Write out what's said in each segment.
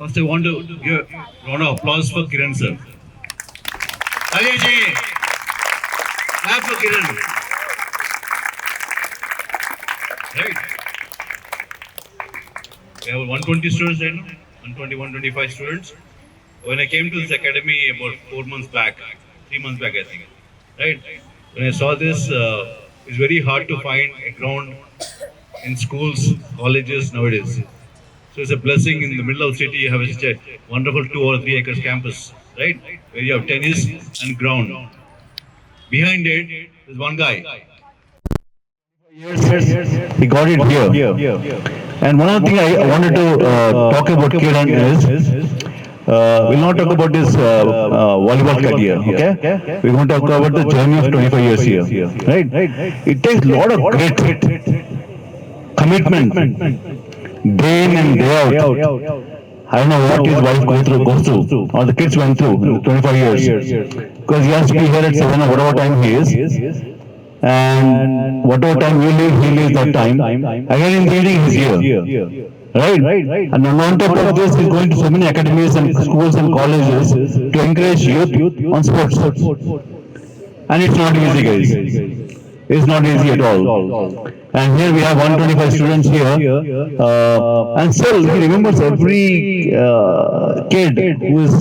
First, I want to give a round of applause for Kiran sir. Ajay ji, clap for Kiran. Right. We have 120 students right now, 120, 125 students. When I came to this academy about 4 months back, 3 months back, I think. Right. When I saw this, it's very hard to find a ground in schools, colleges nowadays. So it's a blessing in the middle of the city. You have such a wonderful 2 or 3 acres campus, right? Where you have tennis and ground. Behind it, there's one guy. He got it here. And one other thing I wanted to talk about Kiran is, we'll not talk about his volleyball career, okay? We're going to talk about the journey of 25 years here, right? It takes a lot of grit, commitment, day in and day out. I don't know what his wife goes through, or the kids went through in 25 years. Because he has to be here at 7 or whatever time he is. And whatever time we leave, he leaves that time. Again in the evening, he's here. Right? And on top of this, he's going to so many academies and schools and colleges to encourage youth on sports. And it's not easy, guys. It's not easy at all. And here we have 125 students here. And still, he remembers every kid who is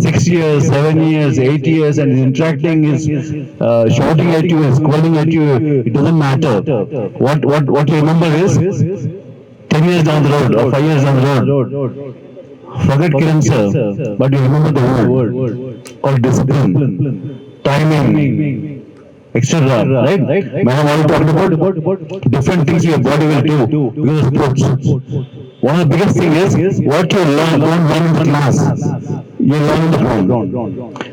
6 years, 7 years, 8 years, and is interacting, is shouting at you, is calling at you. It doesn't matter. What you remember is 10 years down the road or 5 years down the road. Forget Kiran sir, but you remember the word called discipline, timing, etc. Right? Madam already talked about different things your body will do because of sports. One of the biggest things is what you learn, don't learn in the class. You learn in the ground.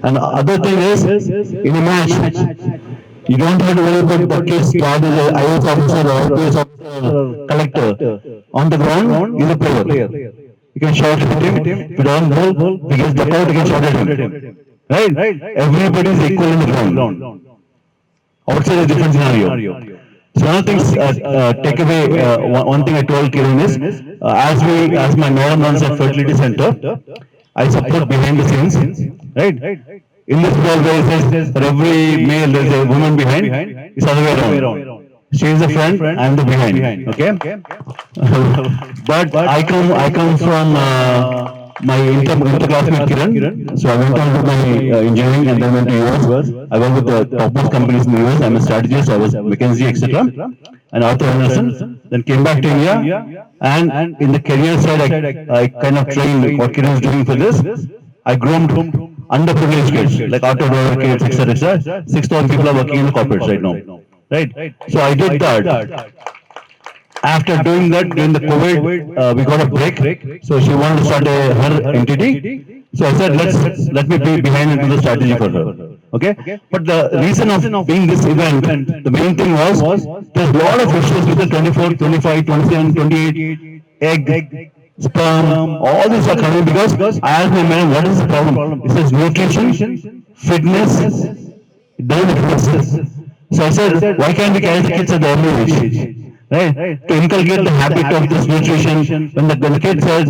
And the other thing is, in a match, you don't have to worry about the kids, God is an IAS officer or IPS officer or collector. On the ground, he's a player. You can shout at him. If you don't bowl, he gets the out, you can shout at him. Right? Everybody is equal in the ground. Outside a different scenario. So one of the things, take away, one thing I told Kiran is, as my madam runs a fertility center, I support behind the scenes, right? In this world where it says for every male there is a woman behind, it's the other way around. She is the front, I am the behind, okay? But I come from my interclassmate Kiran. So I went on to my engineering and then went to US. I worked with the topmost companies in the US. I'm a strategist. I was McKinsey, etc. And Arthur Anderson. Then came back to India. And in the career side, I kind of trained what Kiran is doing for this. I groomed underprivileged kids, like auto driver kids, etc. 6,000 people are working in the corporates right now. Right? So I did that. After doing that, during the COVID, we got a break. So she wanted to start her entity. So I said, let me be behind and do the strategy for her. Okay? But the reason of being this event, the main thing was there's a lot of issues with the 24, 25, 27, 28, egg, sperm, all these are coming because I asked my man, what is the problem? He says nutrition, fitness, it doesn't exist. So I said, why can't we carry the kids at the early age? Right? To inculcate the habit of this nutrition. When the kid says,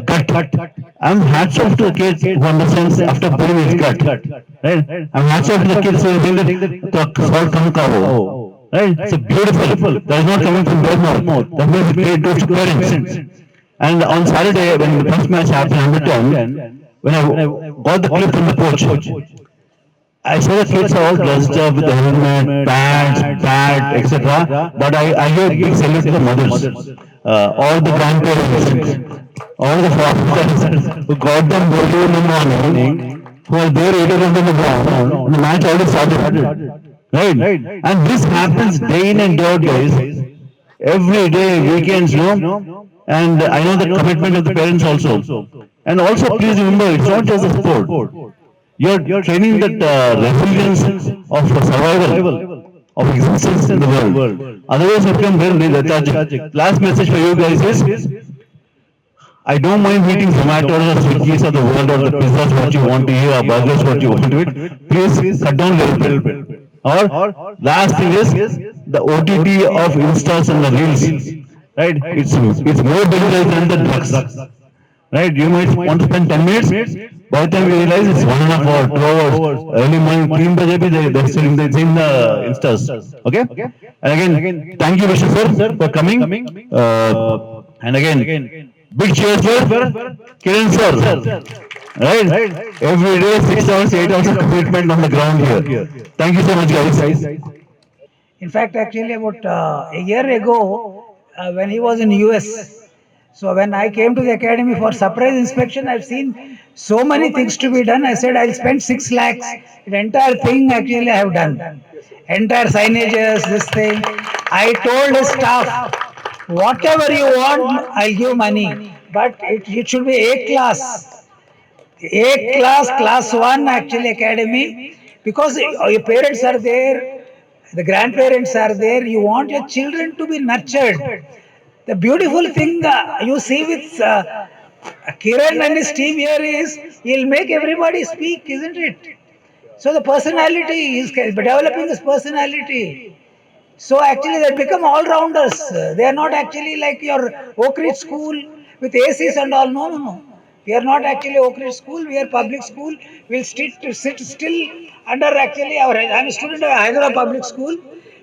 cut. I'm hats off to the kids who understands after putting his cut. Right? I'm hats off to the kids who think that salt comes cow. Right? It's beautiful. That is not coming from their mouth. That means it goes to parents. And on Saturday, when the first match happened, Hamilton, when I got the clip from the coach, I saw the kids are all dressed up with the helmet, pads, etc. But I give a big salute to the mothers, all the grandparents, all the fathers who got them early in the morning, who are there 8 o'clock on the ground, and the match already started. Right? And this happens day in and day out, guys. Every day, weekends, And I know the commitment of the parents also. And also, please remember, it's not just a sport. You're training that resilience of survival, of existence in the world. Otherwise, you become very lethargic. Last message for you guys is, I don't mind eating Zomatos or Swiggies of the world or the pizzas what you want to eat or burgers what you want to eat. Please cut down a little bit. Or last thing is the OTT of Instas and the Reels. Right? It's more dangerous than the drugs. right? You might want to spend 10 minutes. By the time you realize it's 1.5 hours, 2 hours, early morning, 3 baje bhi they're still in the instas. Okay? And again, thank you, Vishnu sir, for coming. And again, big cheers for Kiran sir. Right? Every day, 6 hours, 8 hours of commitment on the ground here. Thank you so much, guys. In fact, actually, about a year ago, when he was in US, so when I came to the academy for surprise inspection, I've seen so many things to be done. I said I'll spend 6 lakhs. The entire thing actually I have done. Entire signages, this thing. I told his staff, whatever you want, I'll give money. But it should be A class. A class, class 1 actually academy. Because your parents are there, the grandparents are there, you want your children to be nurtured. The beautiful thing you see with Kiran and his team here is he'll make everybody speak, isn't it? So the personality is developing his personality. So actually they become all rounders. They are not actually like your Oak Ridge school with ACs and all. No, no, no. We are not actually Oak Ridge school. We are public school. We'll sit still under actually our. I'm a student of Hyderabad Public School.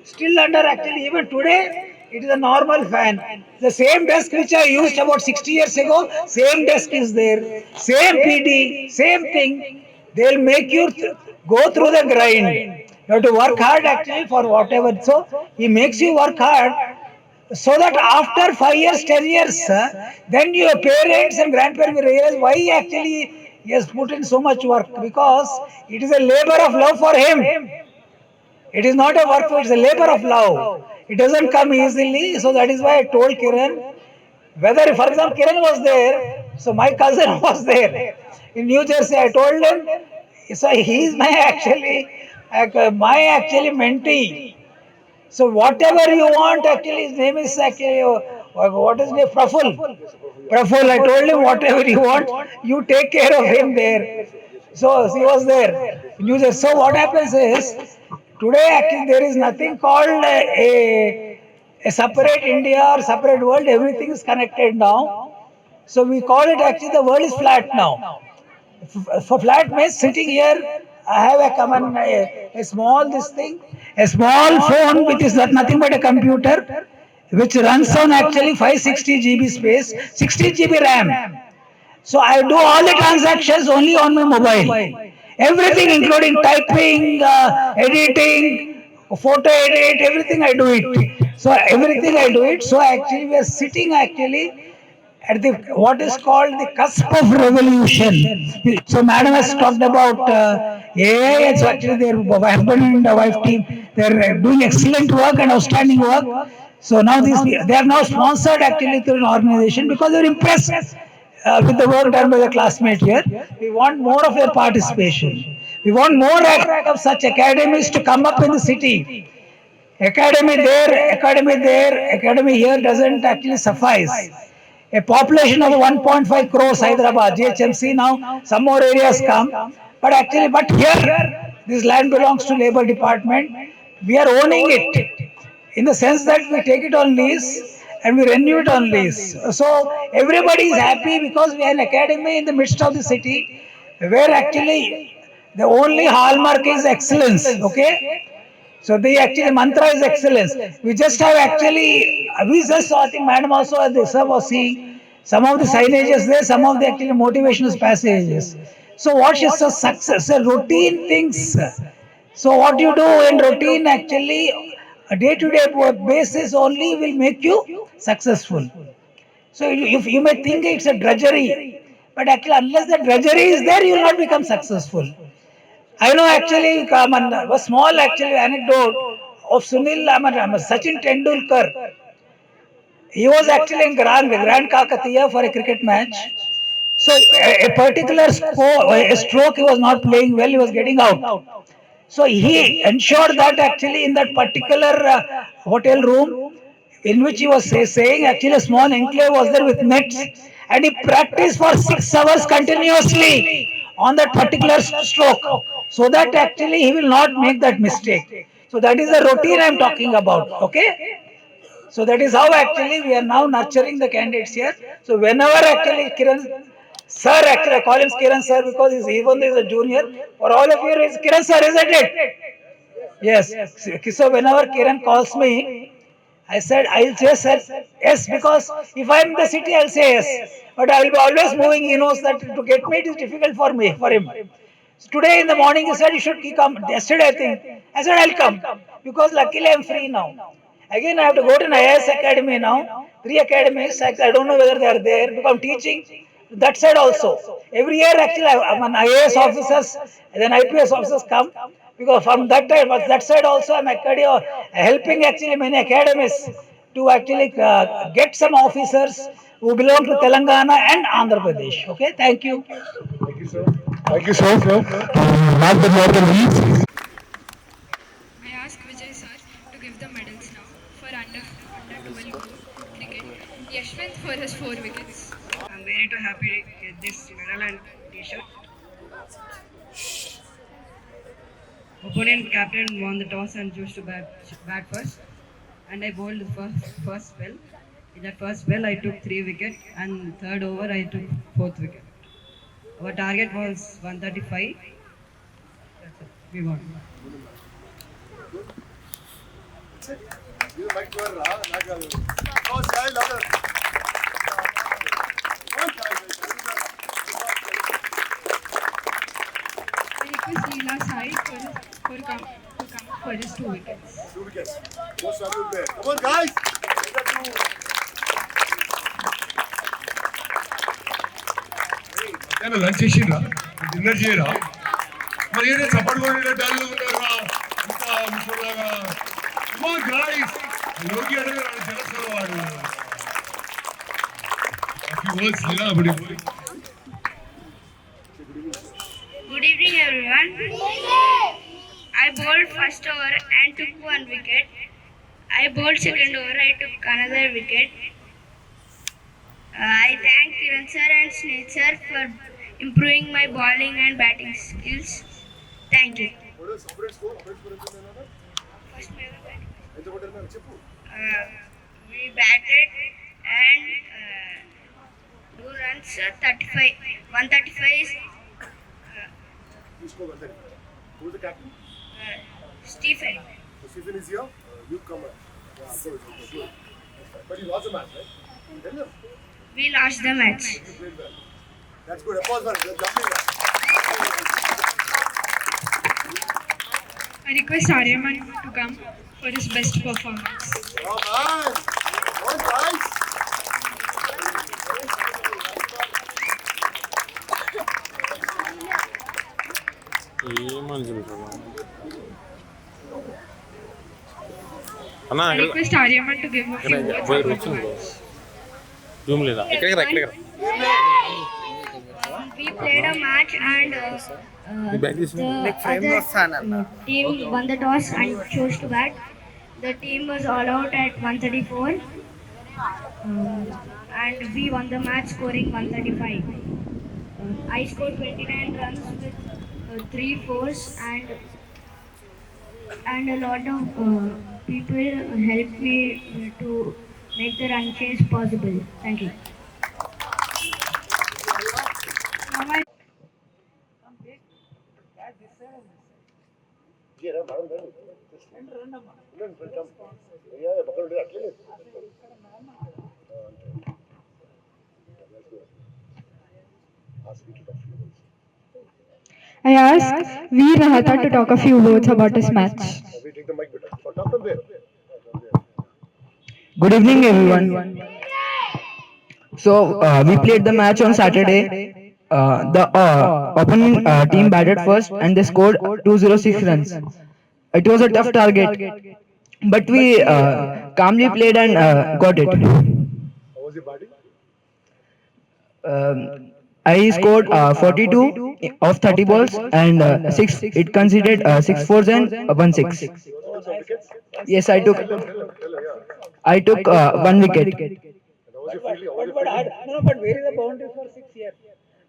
Still under actually even today it is a normal fan. The same desk which I used about 60 years ago, same desk is there. Same PD, same thing. They'll make you go through the grind. You have to work hard actually for whatever. So he makes you work hard so that after 5 years, 10 years, then your parents and grandparents will realize why actually he has put in so much work because it is a labor of love for him. It is not a work, it's a labor of love. It doesn't come easily. So that is why I told Kiran, whether, for example, Kiran was there, so my cousin was there in New Jersey. I told him, so he is my actually mentee. So whatever you want, actually, his name is actually what is his name? Praful. Praful. I told him whatever you want, you take care of him there. So he was there. In New Jersey. So what happens is today actually there is nothing called a separate India or separate world. Everything is connected now. So we call it actually the world is flat now. For flat means sitting here, I have a common a small this thing, a small phone which is nothing but a computer, which runs on actually 560 GB space, 16 GB RAM. So I do all the transactions only on my mobile. Everything including typing, editing, photo edit, everything I do it. So everything I do it. So actually we are sitting actually at the what is called the cusp of revolution. So madam has talked about AI. So actually their husband and wife team, they are doing excellent work and outstanding work. So now they are now sponsored actually through an organization because they are impressed with the work done by the classmate here. We want more of their participation. We want more of such academies to come up in the city. Academy there, academy here doesn't actually suffice. A population of 1.5 crores, Hyderabad, GHMC now, some more areas come. But here, this land belongs to Labour Department. We are owning it in the sense that we take it on lease and we renew it on lease. So everybody is happy because we are an academy in the midst of the city where actually the only hallmark is excellence. Okay, so the actually mantra is excellence. We just have actually, we just saw, I think madam also at the sir was seeing some of the signages there, some of the actually motivational passages. So what is the success? So routine things. So what you do in routine actually, a day-to-day basis only will make you successful. So if you may think it's a drudgery, but actually unless the drudgery is there, you will not become successful. I know actually a small actually anecdote of Sunil Sachin Tendulkar. He was actually in Grand Kakatiya for a cricket match. So a particular a stroke he was not playing well, he was getting out. So he ensured that actually in that particular hotel room in which he was saying actually a small enclave was there with nets and he practiced for 6 hours continuously on that particular stroke so that actually he will not make that mistake. So that is the routine I am talking about. Okay. So that is how actually we are now nurturing the candidates here. So whenever actually Kiran Sir, actually, I call him Kiran sir because he's even though he's a junior. For all of you, it's Kiran sir, isn't it? Yes. So whenever Kiran calls me, I said I'll say sir yes because if I'm in the city, I'll say yes. But I will be always moving. He knows that to get me it is difficult for me for him. So today in the morning he said you should come. Yesterday I think I said I'll come because luckily I'm free now. Again I have to go to an IAS academy now. 3 academies. I don't know whether they are there because I'm teaching that side also. Every year actually I'm an IAS officers and then IPS officers come because from that side also I'm actually helping actually many academies to actually get some officers who belong to Telangana and Andhra Pradesh. Okay, thank you. Thank you, sir. Last but not the least, I ask Vijay sir to give the medals now for under 12 cricket. Yashwant for his 4 wickets. I'm very too happy to get this medal and t-shirt. Opponent captain won the toss and chose to bat first, and I bowled the first spell. In that first spell, I took 3 wickets, and third over I took fourth wicket. Our target was 135. That's it. We won. I request Leela Sai to come for his 2 wickets. Come on, guys. నేను lunch చేసిండ్రా dinner చేయరా మరి ఏంటో చప్పటి కొట్టే dull ఉన్నారా ఇంత ముసలాగా మా guys యోగి అడిగి నన్ను తెలుసు వాడు వర్డ్స్ నిలబడి Good evening, everyone. I bowled first over and took 1 wicket. I bowled second over. I took another wicket. I thank Kiran sir and Sneh sir for improving my bowling and batting skills. Thank you. First, we batted and 2 runs, 35. 135 is Who's the captain? Stephen. Stephen is here. You come. Yeah, good. But you lost the match, right? Tell them. We lost the match. You played well. That's good. Applause for jumping. I request Aryaman to come for his best performance. Oh man! Come on, guys! అన్నా I request Aryaman to give a few words about performance. Zoom లేదా ఎక్కడ We played a match and the team won the toss and chose to bat. The team was all out at 134 and we won the match scoring 135. I scored 29 runs with 3 fours and a lot of people helped me to make the run chase possible. Thank you. Now I I asked Veer Rahata to talk a few words about this match. We take the mic, beta. Talk from there. Good evening, everyone. So we played the match on Saturday. The opponent team batted first and they scored 206 runs. It was a tough target, but we calmly played and got it. How was your batting? I scored 42 of 30 balls and 6. It conceded 6 fours and 1 6. Yes, I took 1 wicket. How was your fielding? But where is the boundary for 6 years?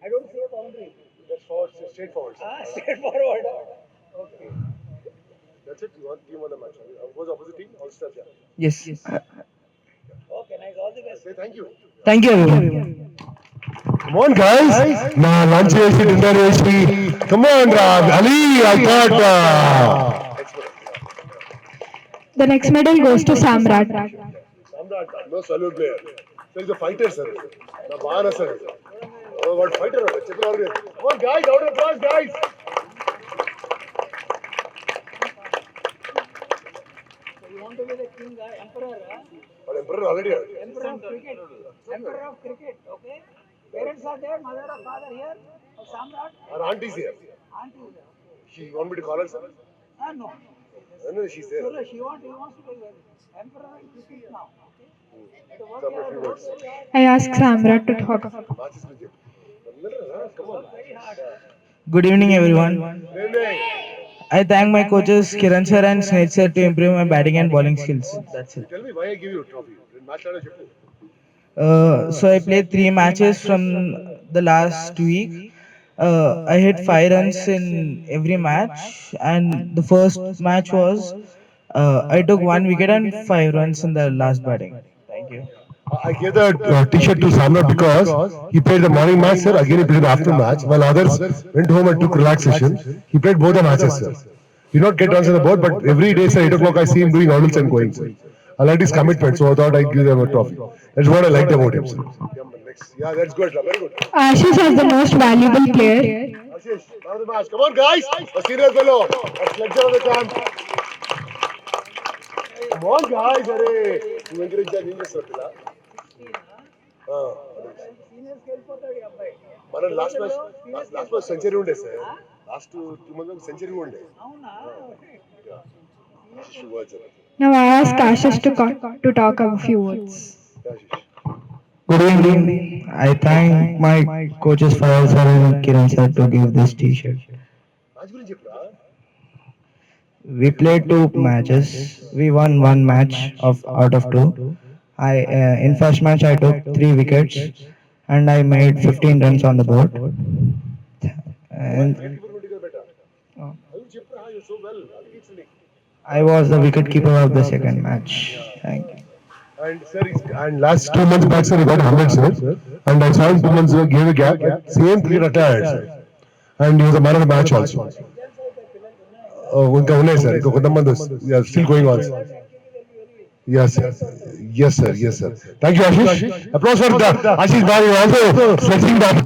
I don't see a boundary. That's forward, straightforward. Straightforward. Okay. That's it. You won the match. Who was the opposite team? All stars, yeah. Yes. Okay, nice. All the best. Say thank you. Thank you, everyone. Come on, guys. Now, lunch చేసి dinner చేసి. Come on, Raj. Ali, I thought. The next medal goes to Samrat. Samrat, no salute player. So he's a fighter, sir. Na baana, sir. Oh, what fighter? Come on, guys. Out of class, guys. You want to be the king, emperor? But emperor already. Emperor of cricket. Emperor of cricket. Okay. Parents are there, mother or father here. Or Samrat. Our auntie's here. Auntie is there. She want me to call her, sir? No. No, she's there. So he wants to be emperor in cricket now. Okay. To work Some here, few work words. very hard. I ask Samrat to talk. Matches with you. Come on. Very hard. Good evening, everyone. Nene. I thank my coaches Kiran sir and Sneh sir to improve my batting and bowling skills. That's it. Tell me why I give you a trophy. Match lada cheppu. So I played 3 matches from the last week. I hit 5 runs in every match, and the first match was I took 1 wicket and 5 runs in the last batting. Thank you. I gave the t-shirt to Samrat because he played the morning match, sir. Again, he played the afternoon match. While others went home and took relaxation, he played both the matches, sir. He did not get runs on the board, but every day, sir, 8 o'clock, I see him doing hurdles and going, sir. I liked his commitment, so I thought I'd give them a trophy. That's what I liked about him, sir. Yeah, that's good, sir. Very good. Ashish was the most valuable player. Ashish, man of the match. Come on, guys. A serious fellow. That's lecture of the camp. Come on, guys. Arey, you encourage that in this circle, Seniors వెళ్ళిపోతాడు ఈ అబ్బాయి. మన last match century ఉండే sir last 2 months century ఉండే అవునా? Now I ask Ashish to talk a few words. Good evening. I thank my coaches Fayal sir and Kiran sir to give this t-shirt. Match గురించి చెప్పరా We played 2 matches. We won 1 match out of 2. In first match I took 3 wickets and I made 15 runs on the board. And అది చెప్పరా you so well I was the wicket keeper of the second match. Thank you. and sir and last 2 months back sir he got 100 sir and I saw him 2 months ago gave a gap same 3 retired sir and he was a man of the match also. ఇంకా ఉన్నాయి sir ఇంకా కొంతమంది still going on yes sir thank you Ashish applause for the Ashish Bhai also flexing that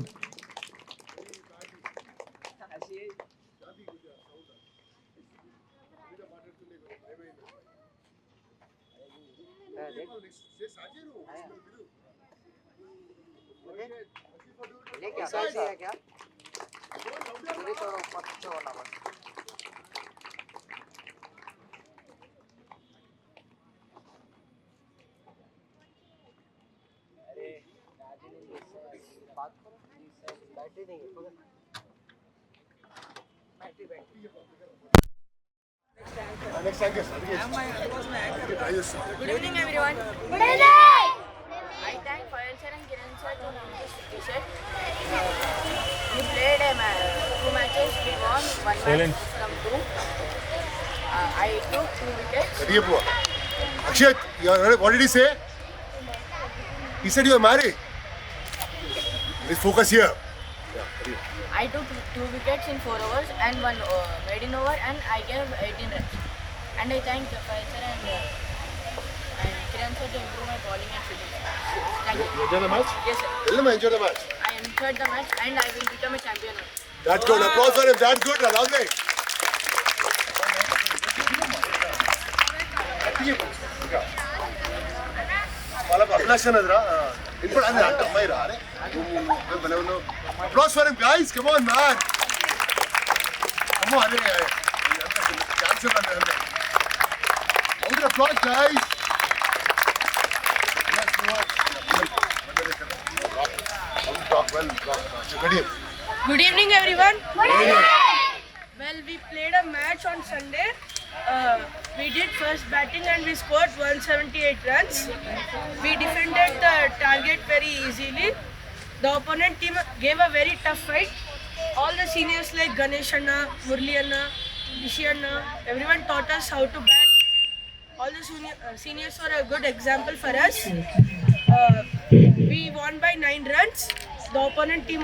Good evening, everyone. Good evening. I thank Fayal sir and Kiran sir to give this t-shirt. We played 2 matches. We won 1 match from 2. I took 2 wickets. Akshat, what did he say? He said you are married. Let's focus here. I took 2 wickets in 4 overs and 1 maiden over, and I gave 18 runs. And I thank Fayal sir and Kiran sir to improve my bowling and fielding. Thank you. You enjoy the match? Yes, sir. Enjoy the match. I enjoyed the match and I will become a champion. That's good. Applause for him. That's good. Lovely. వాళ్ళ అభిలాషణ అదిరా ఇప్పుడు అది అంటే అమ్మాయి రా అరే భలే ఉన్నావు applause for him guys come on man come on అరే ఛాన్స్ ఇవ్వండి అంటే out applause guys Good evening, everyone. Well, we played a match on Sunday. We did first batting and we scored 178 runs. We defended the target very easily. The opponent team gave a very tough fight. All the seniors like Ganesh Anna, Murli Anna, Rishi Anna, everyone taught us how to bat. All the seniors were a good example for us. We won by 9 runs. the opponent team.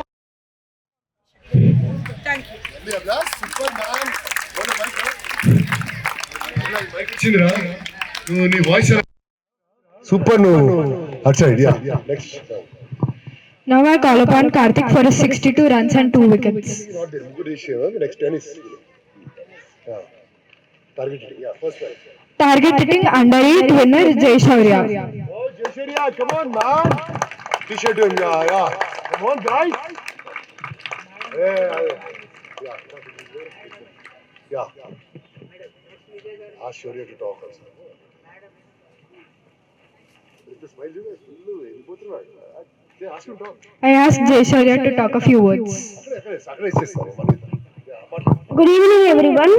Thank you. Superman. Chindra, నీ voice super నువ్వు outside, yeah. Next. Now I call upon Karthik for his 62 runs and 2 wickets. Not there. Good issue. Next tennis. Yeah. Target. Yeah. First one. Target hitting under 8 winner Jay Shaurya. Oh, Jeshria, come on, man. T-shirt him, yeah. Come on, guys. Yeah. Ask Shaurya to talk also. I asked Jay Shaurya to talk a few words. Good evening, everyone.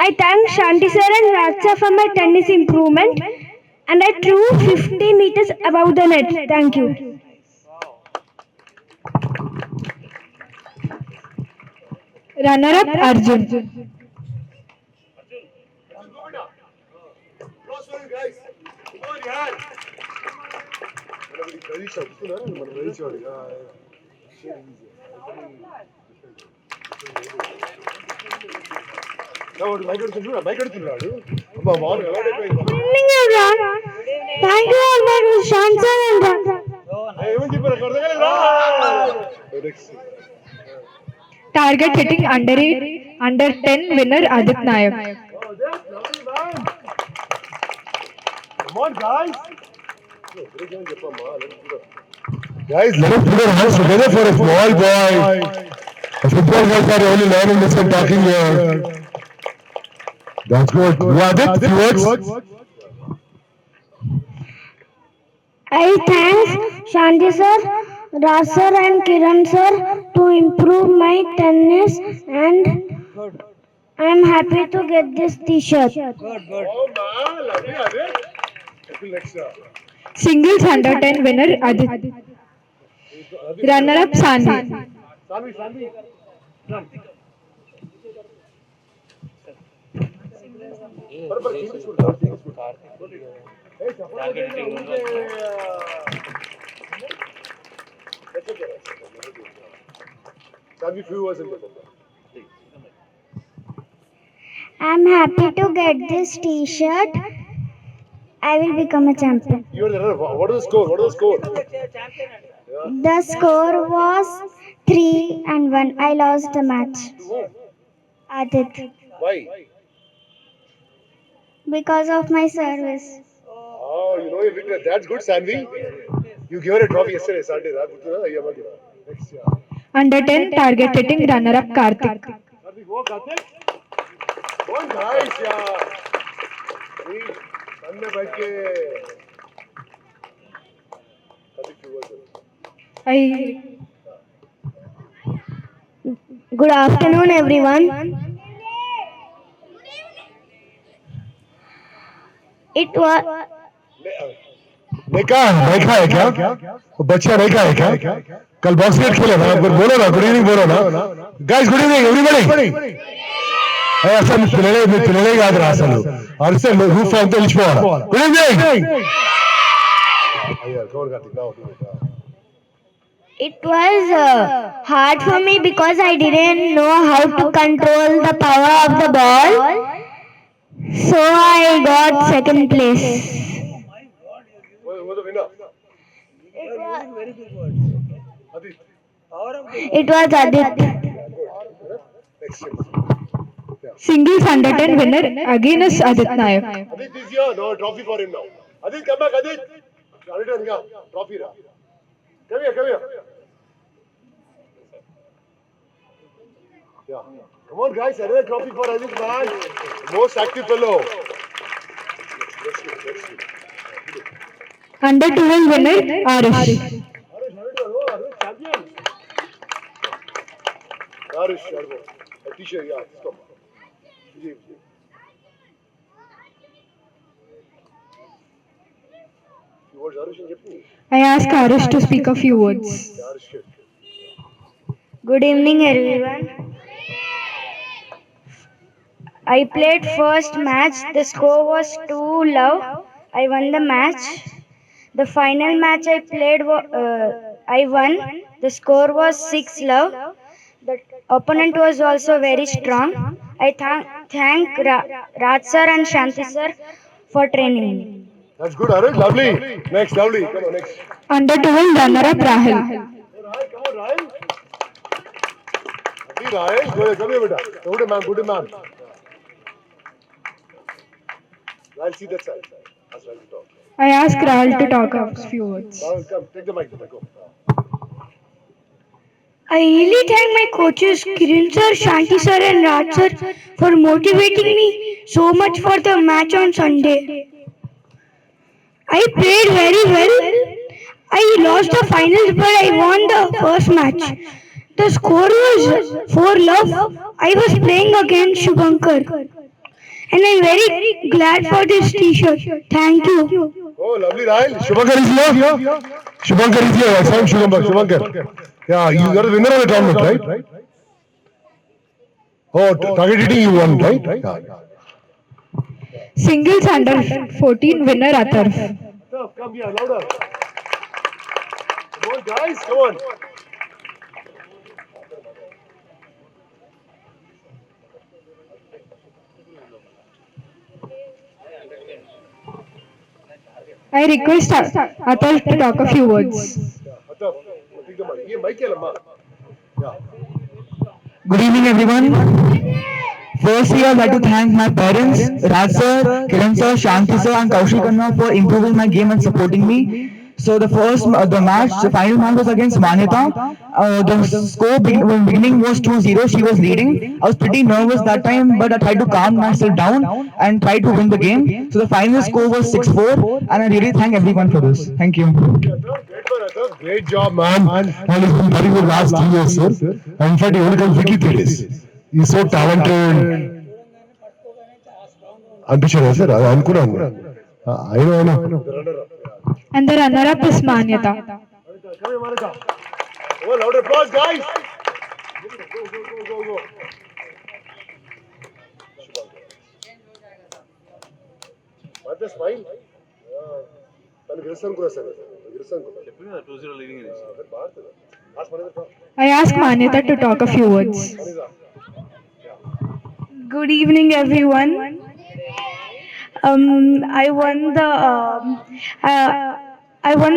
I thank Shanti sir and Raja for my tennis improvement, and I threw 50 meters above the net. Thank you. Runner-up Arjun. Good evening, everyone. Thank you all my Shanti sir and Raja. Target hitting under 8, under 10 winner Adit Nayak. Come on, guys. Guys, let us put our hands together for a small boy. The football guys are only learning this and talking here. That's good. Adit, few words. I thank Shanti sir, Raj sir and Kiran sir to improve my tennis, and I am happy to get this t-shirt. Oh man, lovely, Adit. Singles under 10 winner Adit. Runner-up Sanvi. Sanvi. I'm happy to get this t-shirt. I will become a champion. You are the runner. What is the score? The score was 3-1. I lost the match. Adit. Why? Because of my service. Oh, you know your victor. That's good, Sanvi. You gave her a trophy yesterday, Sunday. Next year. Under 10 target hitting runner-up Karthik. Karthik, go, Karthik. Go on, guys, yeah. See, sun mein baith ke. Karthik, few words. Good afternoon, everyone. It was. देखा है क्या बच्चा देखा है क्या कल box gate खेले ना बोलो ना गुड इवनिंग बोलो ना गाइस गुड इवनिंग एवरीबॉडी అసలు పిల్లలే కాదు రా అసలు అరిసే రూఫ్ అంతా తెలిసిపోవాలి good evening It was hard for me because I didn't know how to control the power of the ball. So I got second place. It was Adit. Singles under 10 winner again is Adit Nayak. Adit is here. No trophy for him now. Adit, come back, Adit. Adit, trophy ra. Come here. Yeah. Come on, guys. Another trophy for Adit, man. Most active fellow. Under 12 winner Arish. Champion. Arish, a t-shirt, yeah. Stop. I ask Arish to speak a few words. Good evening, everyone. I played first match. The score was 2-2. I won the match. The final match I played I won. The score was 6-love. The opponent was also very strong. I thank Raj sir and Shanti sir for training me. That's good, Arun. Lovely. Next, lovely. Come on, next. Under 12 runner-up Rahil. Come on, Ryan. Lovely, Ryan. Go ahead. Come here, beta. Good man, good man. I'll see that side. Ask Ryan to talk. I ask Rahil to talk a few words. Rahul, come. Take the mic. Go. I really thank my coaches Kiran sir, Shanti sir and Raj sir for motivating me so much for the match on Sunday. I played very well. I lost the finals but I won the first match. The score was 4-love. I was playing against Shubhankar. And I'm very glad for this t-shirt. Thank you. Oh, lovely, Rahul. Shubhankar is here. Shubhankar is here. I saw him, Shubhankar. Yeah, you are the winner of the tournament, right? Oh, target hitting you won, right? Yeah. Singles under 14 winner Atarf. Come here, louder. Come on, guys, come on. I request Atarf to talk a few words. Good evening, everyone. Firstly, I'd like to thank my parents, Raj sir, Kiran sir, Shanti sir, and Kaushik Khanna for improving my game and supporting me. So the final match was against Manyata. The score beginning was 2-0. She was leading. I was pretty nervous that time, but I tried to calm myself down and try to win the game. So the final score was 6-4, and I really thank everyone for this. Thank you. Great job, man. And he's been very good last 3 years, sir. And in fact, he only comes Vicky 3 days. He's so talented. Ambition, sir. I know. And the runner-up is Manyata. Come here, Monica. Come on, loud applause, guys. Go. What the smile? I ask Manyata to talk a few words. Good evening, everyone. I won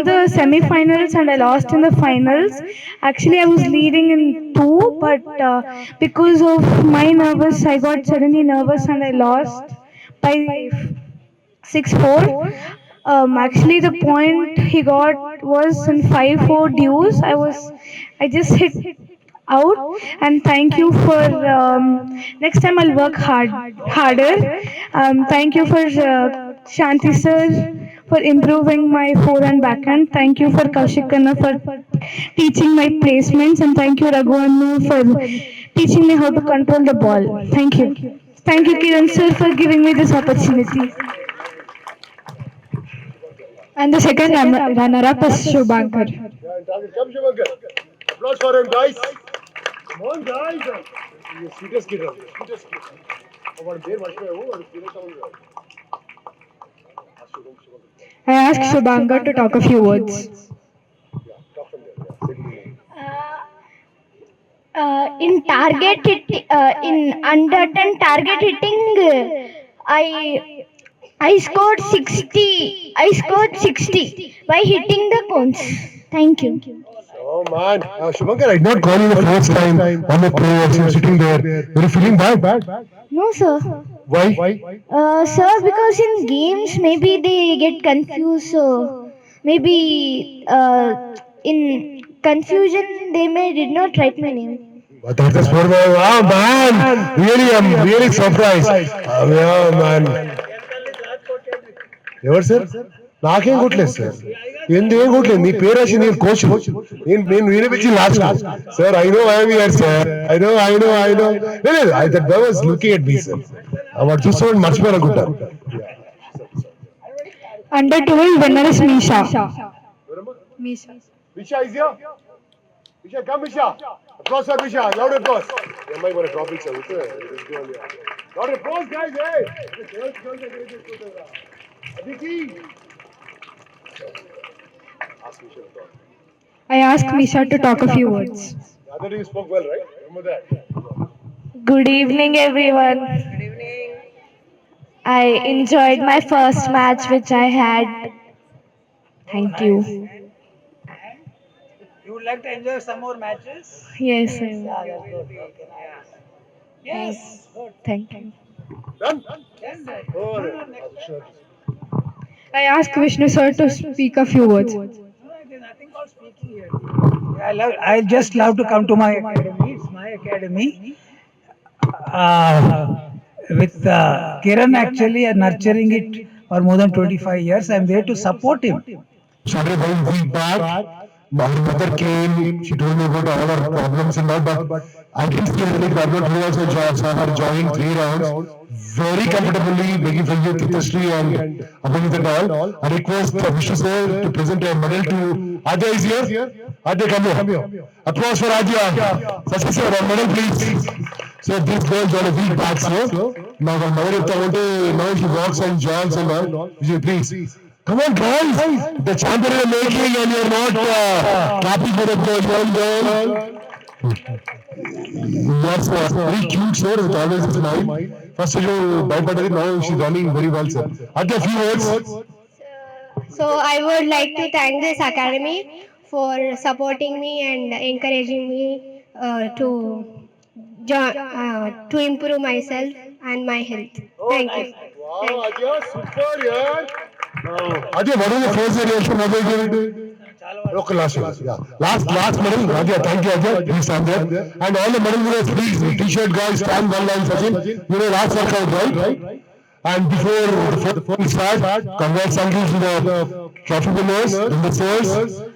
the semi-finals and I lost in the finals. Actually, I was leading in 2, but because of my nervous, I got suddenly nervous and I lost by 6-4. Actually, the point he got was in 5-4 dues. I just hit out, and thank you for next time I'll work harder. Thank you for Shanti sir for improving my forehand backhand. Thank you for Kaushik Khanna for teaching my placements, and thank you Raghu Annu for teaching me how to control the ball. Thank you. Thank you Kiran sir for giving me this opportunity. And the second runner-up is Shubhankar. Come, Shubhankar. Applause for him, guys. Come on, guys. You're sweetest kid. I ask Shubhankar to talk a few words. In target hit, in under 10 target hitting, I scored 60. I scored 60 by hitting the cones. Thank you. Oh man, Shubhankar, I did not call you the first time on the pro. You're sitting there. Were you feeling bad? No, sir. Why? Sir, because in games maybe they get confused. So maybe in confusion they did not write my name. But that is for man. Really, I'm really surprised. Yeah, man. ఎవరు sir నాకేం కొట్టలేదు sir ఎందుకేం కొట్టలేదు నీ పేరు వచ్చి నేను coach నేను వినిపించి last sir I know I'm here sir I know లేదు I that boy was looking at me sir వాడు చూసుకోండి మర్చిపోయారు అనుకుంటారు Under 12 winner is Misha. Misha is here. Misha, come Misha. Applause for Misha. Loud applause. Am I going to drop it, sir? Loud applause, guys. Hey. Aditi. Ask Misha to talk. I ask Misha to talk a few words. The other day you spoke well, right? Remember that? Good evening, everyone. Good evening. I enjoyed my first match which I had. Thank you. You would like to enjoy some more matches? Yes, Yeah, that's good. Okay, nice. Yes, good. thank you. Done? Yes, sir. Oh, No, next. sure. I ask Vishnu sir to speak a few words. No, there's nothing called speaking here. I just love to come to my academy. It's my academy. With Kiran actually nurturing it for more than 25 years. I'm there to support him. Started one week back. My mother came, she told me about all her problems and all, but I didn't see any problem. We also saw her joining 3 rounds very comfortably, making for you Kitashri and Abhinit and all. I request Vishnu sir to present a medal to Adya is here. Adya, come here. Applause for Adya. Sachi sir, a medal please. So this girl got a week back, sir. Now her mother now she walks and jogs and all. Vijay, please. Come on, guys! The champion is making, and you're not clapping for the young girl. Yes, sir. Very cute, sir. With always a smile. First, you bypassed, now she's running very well, sir. Add a few words. So I would like to thank this academy for supporting me and encouraging me to improve myself and my health. Thank you. Wow, Adya, super, yeah. Adya, what is the first reaction? What are you going to do? Okay, last medal. Yeah. Last medal. Adya, thank you, Adya. Please stand there. And all the medal winners, please, t-shirt guys, stand one line, Sachin. You know, last workout, right? And before the phone start, congrats and to the trophy winners, the sales,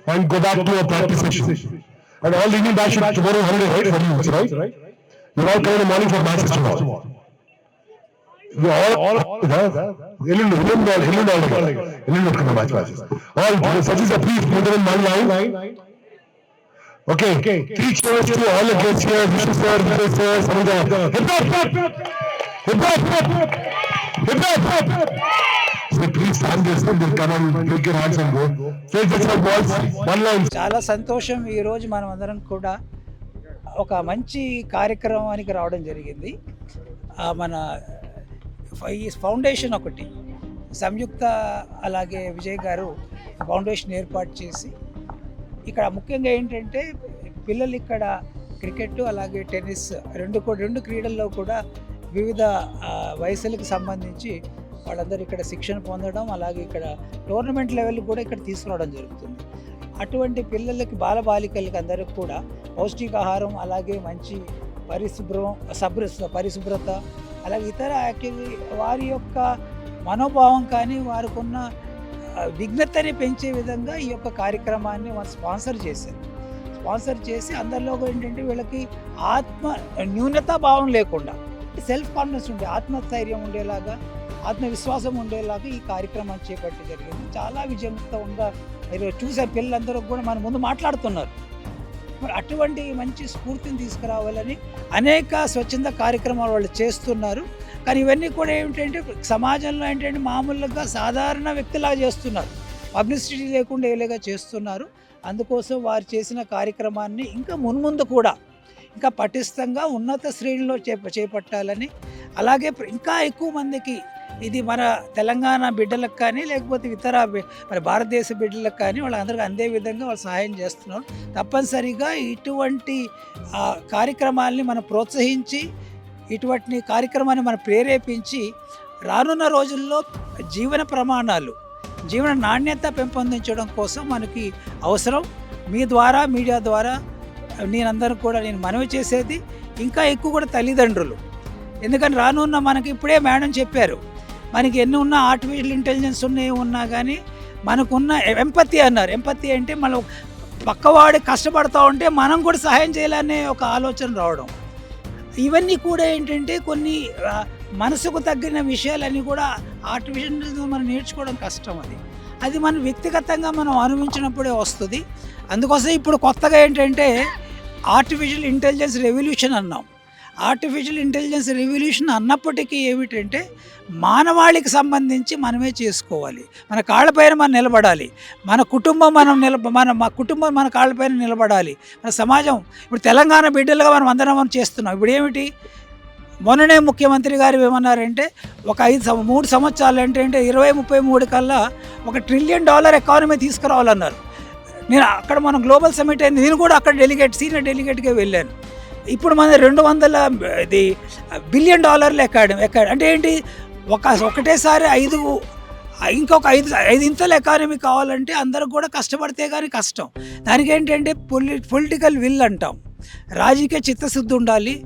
and go back to a practice session. And all the Indian batch should tomorrow holiday, right? For you, right? You're all coming in the morning for matches tomorrow. We all matches. All such is a please put them in one line. Okay. 3 cheers to all the guests here. Vishnu sir, Vijay sir, Samantha. Hip hop! Hip hop! Hip hop! So please stand this and they'll come and take your hands and go. Take this up balls. One line. చాలా సంతోషం ఈరోజు మనం అందరం కూడా ఒక మంచి కార్యక్రమానికి రావడం జరిగింది. మన ఈ ఫౌండేషన్ ఒకటి సంయుక్త అలాగే విజయ్ గారు ఫౌండేషన్ ఏర్పాటు చేసి ఇక్కడ ముఖ్యంగా ఏంటంటే పిల్లలు ఇక్కడ క్రికెట్ అలాగే టెన్నిస్ రెండు క్రీడల్లో కూడా వివిధ వయసులకు సంబంధించి వాళ్ళందరూ ఇక్కడ శిక్షణ పొందడం అలాగే ఇక్కడ టోర్నమెంట్ లెవెల్ కూడా ఇక్కడ తీసుకురావడం జరుగుతుంది. అటువంటి పిల్లలకి బాలబాలికలకి అందరికి కూడా పౌష్టికాహారం అలాగే మంచి పరిశుభ్రత అలాగే ఇతర వారి యొక్క మనోభావం కానీ వారికి ఉన్న విఘ్నతని పెంచే విధంగా ఈ యొక్క కార్యక్రమాన్ని వాళ్ళు స్పాన్సర్ చేసి అందరిలో ఏంటంటే వీళ్ళకి న్యూనతా భావం లేకుండా సెల్ఫ్ కాన్ఫిడెన్స్ ఉండే ఆత్మస్థైర్యం ఉండేలాగా ఆత్మవిశ్వాసం ఉండేలాగా ఈ కార్యక్రమాన్ని చేపట్టి జరిగింది. చాలా విజయవంతంగా ఈరోజు చూసే పిల్లలందరూ కూడా మన ముందు మాట్లాడుతున్నారు. మరి అటువంటి మంచి స్ఫూర్తిని తీసుకురావాలని అనేక స్వచ్ఛంద కార్యక్రమాలు వాళ్ళు చేస్తున్నారు. కానీ ఇవన్నీ కూడా ఏమిటంటే సమాజంలో ఏంటంటే మామూలుగా సాధారణ వ్యక్తిలా చేస్తున్నారు, పబ్లిసిటీ లేకుండా ఏలేగా చేస్తున్నారు. అందుకోసం వారు చేసిన కార్యక్రమాన్ని ఇంకా మున్ముందు కూడా ఇంకా పటిష్టంగా ఉన్నత శ్రేణిలో చేపట్టాలని అలాగే ఇంకా ఎక్కువ మందికి ఇది మన తెలంగాణ బిడ్డలకు కానీ లేకపోతే ఇతర మన భారతదేశ బిడ్డలకు కానీ వాళ్ళందరికీ అందే విధంగా వాళ్ళు సహాయం చేస్తున్నారు. తప్పనిసరిగా ఇటువంటి కార్యక్రమాల్ని మనం ప్రోత్సహించి ఇటువంటి కార్యక్రమాన్ని మనం ప్రేరేపించి రానున్న రోజుల్లో జీవన ప్రమాణాలు జీవన నాణ్యత పెంపొందించడం కోసం మనకి అవసరం. మీ ద్వారా మీడియా ద్వారా నేను మనవి చేసేది ఇంకా ఎక్కువ కూడా తల్లిదండ్రులు, ఎందుకని రానున్న మనకి ఇప్పుడే మేడం చెప్పారు మనకి ఎన్ని ఉన్నా ఆర్టిఫిషియల్ ఇంటెలిజెన్స్ ఉన్నా కానీ మనకున్న ఎంపతి అన్నారు. ఎంపతి అంటే మనం పక్కవాడి కష్టపడుతూ ఉంటే మనం కూడా సహాయం చేయాలనే ఒక ఆలోచన రావడం. ఇవన్నీ కూడా ఏంటంటే కొన్ని మనసుకు తగ్గిన విషయాలన్నీ కూడా ఆర్టిఫిషియల్ ఇంటెలిజెన్స్ మనం నేర్చుకోవడం కష్టం. అది మనం వ్యక్తిగతంగా మనం అనుభవించినప్పుడే వస్తుంది. అందుకోసం ఇప్పుడు కొత్తగా ఏంటంటే ఆర్టిఫిషియల్ ఇంటెలిజెన్స్ రెవల్యూషన్ అన్నాం. ఆర్టిఫిషియల్ ఇంటెలిజెన్స్ రెవల్యూషన్ అన్నప్పటికీ ఏమిటంటే మానవాళికి సంబంధించి మనమే చేసుకోవాలి, మన కాళ్ళపైన మనం నిలబడాలి, మన కుటుంబం మా కుటుంబం మన కాళ్ళపైన నిలబడాలి, మన సమాజం. ఇప్పుడు తెలంగాణ బిడ్డలుగా మనం అందరం చేస్తున్నాం. ఇప్పుడు ఏమిటి, మొన్ననే ముఖ్యమంత్రి గారు ఏమన్నారంటే ఒక 3 సంవత్సరాలు ఏంటంటే 2033 కల్లా $1 ట్రిలియన్ ఎకానమీ తీసుకురావాలన్నారు. మనం గ్లోబల్ సమిట్ అయింది, నేను కూడా అక్కడ సీనియర్ డెలిగేట్గా వెళ్ళాను. ఇప్పుడు మన $200 బిలియన్ ఎకానమీ అంటే ఏంటి, ఒకటేసారి ఇంకొక 5 ఇంతల ఎకానమీ కావాలంటే అందరూ కూడా కష్టపడితే కానీ కష్టం. దానికి ఏంటంటే పొలిటికల్ విల్ అంటాం, రాజకీయ చిత్తశుద్ధి ఉండాలి,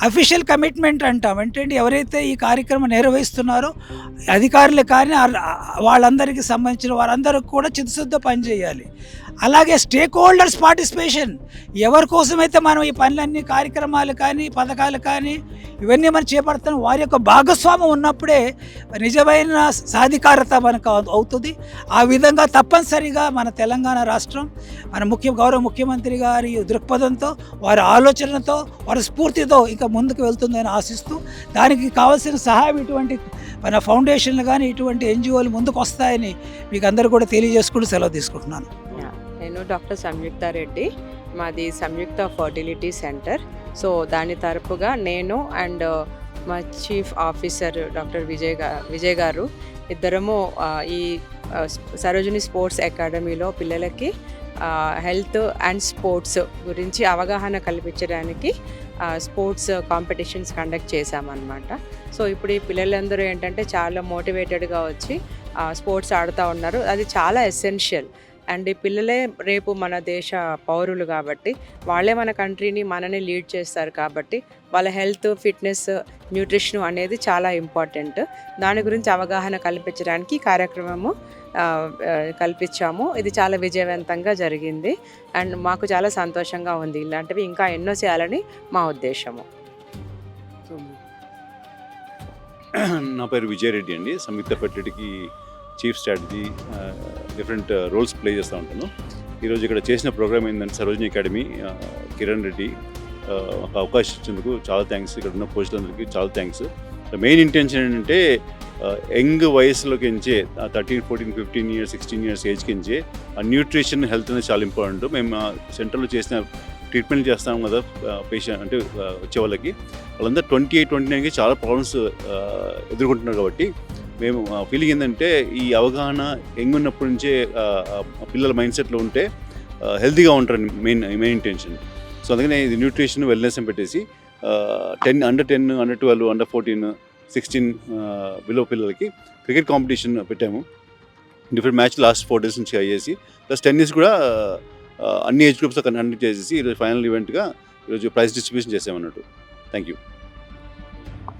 అఫీషియల్ కమిట్మెంట్ అంటాం. ఏంటంటే ఎవరైతే ఈ కార్యక్రమం నిర్వహిస్తున్నారో అధికారులు కానీ వాళ్ళందరికీ సంబంధించిన వారందరికీ కూడా చిత్తశుద్ధ పనిచేయాలి. అలాగే స్టేక్ హోల్డర్స్ పార్టిసిపేషన్, ఎవరి కోసమైతే మనం ఈ పనులన్నీ కార్యక్రమాలు కానీ పథకాలు కానీ ఇవన్నీ మనం చేపడుతున్నాం వారి యొక్క భాగస్వామ్యం ఉన్నప్పుడే నిజమైన సాధికారత మనకు అవుతుంది. ఆ విధంగా తప్పనిసరిగా మన తెలంగాణ రాష్ట్రం గౌరవ ముఖ్యమంత్రి గారి దృక్పథంతో, వారి ఆలోచనతో, వారి స్ఫూర్తితో ఇంకా ముందుకు వెళ్తుందని ఆశిస్తూ, దానికి కావాల్సిన సహాయం ఇటువంటి మన ఫౌండేషన్లు కానీ ఇటువంటి ఎన్జిఓలు ముందుకు వస్తాయని మీకు అందరూ కూడా తెలియజేసుకుంటూ సెలవు తీసుకుంటున్నాను. నేను డాక్టర్ సంయుక్త రెడ్డి, మాది సంయుక్త ఫర్టిలిటీ సెంటర్. సో దాని తరపుగా నేను అండ్ మా చీఫ్ ఆఫీసర్ డాక్టర్ విజయ్ గారు ఇద్దరము ఈ సరోజిని స్పోర్ట్స్ అకాడమీలో పిల్లలకి హెల్త్ అండ్ స్పోర్ట్స్ గురించి అవగాహన కల్పించడానికి స్పోర్ట్స్ కాంపిటీషన్స్ కండక్ట్ చేశామన్నమాట. సో ఇప్పుడు ఈ పిల్లలందరూ ఏంటంటే చాలా మోటివేటెడ్గా వచ్చి స్పోర్ట్స్ ఆడుతూ ఉన్నారు. అది చాలా ఎసెన్షియల్. అండ్ ఈ పిల్లలే రేపు మన దేశ పౌరులు కాబట్టి వాళ్ళే మన కంట్రీని మనని లీడ్ చేస్తారు కాబట్టి వాళ్ళ హెల్త్, ఫిట్నెస్, న్యూట్రిషన్ అనేది చాలా ఇంపార్టెంట్. దాని గురించి అవగాహన కల్పించడానికి ఈ కార్యక్రమము కల్పించాము. ఇది చాలా విజయవంతంగా జరిగింది అండ్ మాకు చాలా సంతోషంగా ఉంది. ఇలాంటివి ఇంకా ఎన్నో చేయాలని మా ఉద్దేశము. నా పేరు విజయ్ రెడ్డి అండి, సంయుక్త ఫెర్టిలిటీకి chief strategy different roles play చేస్తూ ఉంటాను. ఈరోజు ఇక్కడ చేసిన ప్రోగ్రామ్ ఏంటంటే సరోజిని అకాడమీ, కిరణ్ రెడ్డి ఒక అవకాశం ఇచ్చేందుకు చాలా థ్యాంక్స్. ఇక్కడ ఉన్న కోచ్లందరికీ చాలా థ్యాంక్స్. మెయిన్ ఇంటెన్షన్ ఏంటంటే యంగ్ వయసులోకి ఎంచే 13, 14, 15 years, 16 years ఏజ్కి ఎంచే న్యూట్రిషన్, హెల్త్ అనేది చాలా ఇంపార్టెంట్. మేము సెంటర్లో చేసిన ట్రీట్మెంట్ చేస్తాం కదా పేషెంట్ అంటే వచ్చే వాళ్ళకి, వాళ్ళందరూ 28, 29కి చాలా ప్రాబ్లమ్స్ ఎదుర్కొంటున్నారు. కాబట్టి మేము ఫీలింగ్ ఏంటంటే ఈ అవగాహన యంగ్ ఉన్నప్పటి నుంచే పిల్లల మైండ్ సెట్లో ఉంటే హెల్తీగా ఉంటారని మెయిన్ ఇంటెన్షన్. సో అందుకనే ఇది న్యూట్రిషన్, వెల్నెస్ అని పెట్టేసి under 10, under 12, under 14, 16 బిలో పిల్లలకి క్రికెట్ కాంపిటీషన్ పెట్టాము. డిఫరెంట్ మ్యాచ్ లాస్ట్ 4 days నుంచి అయ్యేసి ప్లస్ టెన్నిస్ కూడా అన్ని ఏజ్ గ్రూప్స్తో కండక్ట్ చేసేసి ఈరోజు ఫైనల్ ఈవెంట్గా ఈరోజు ప్రైజ్ డిస్ట్రిబ్యూషన్ చేసామన్నట్టు. Thank you.